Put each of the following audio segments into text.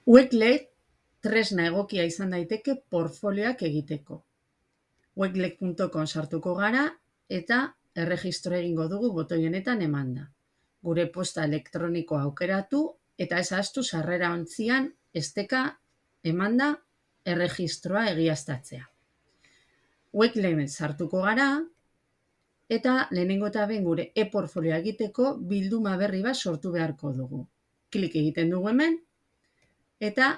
Wakelet tresna egokia izan daiteke portfolioak egiteko. Wakelet.com sartuko gara eta erregistro egingo dugu botoi honetan emanda. Gure posta elektronikoa aukeratu eta ez ahaztu sarrera ontzian esteka emanda erregistroa egiaztatzea. Wakelet sartuko gara eta lehenengo eta behin gure e-portfolioa egiteko bilduma berri bat sortu beharko dugu. Klik egiten dugu hemen eta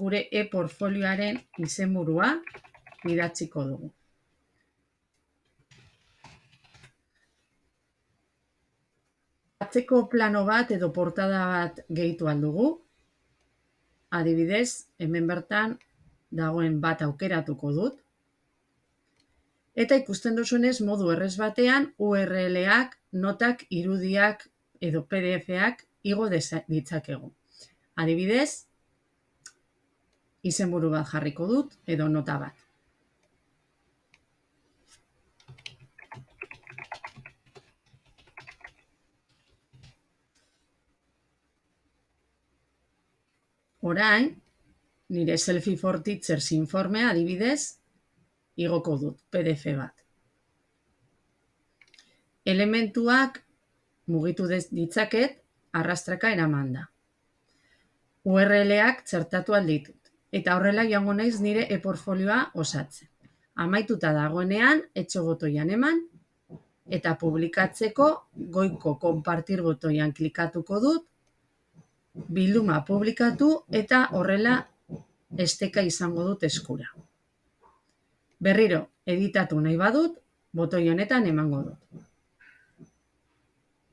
gure e-portfolioaren izenburua idatziko dugu. Atzeko plano bat edo portada bat gehitu aldugu. Adibidez, hemen bertan dagoen bat aukeratuko dut. Eta ikusten duzuenez modu errez batean URL-ak, notak, irudiak edo PDF-ak igo ditzakegu. Adibidez, izenburu bat jarriko dut edo nota bat. Orain, nire Selfie for Teachers informea adibidez, igoko dut, PDF bat. Elementuak mugitu ditzaket arrastraka eramanda. URL-ak txertatu alditut. Eta horrela joango naiz nire e-portfolioa osatzen. Amaituta dagoenean, etxe botoian eman, eta publikatzeko goiko konpartir botoian klikatuko dut, bilduma publikatu eta horrela esteka izango dut eskura. Berriro, editatu nahi badut, botoi honetan emango dut.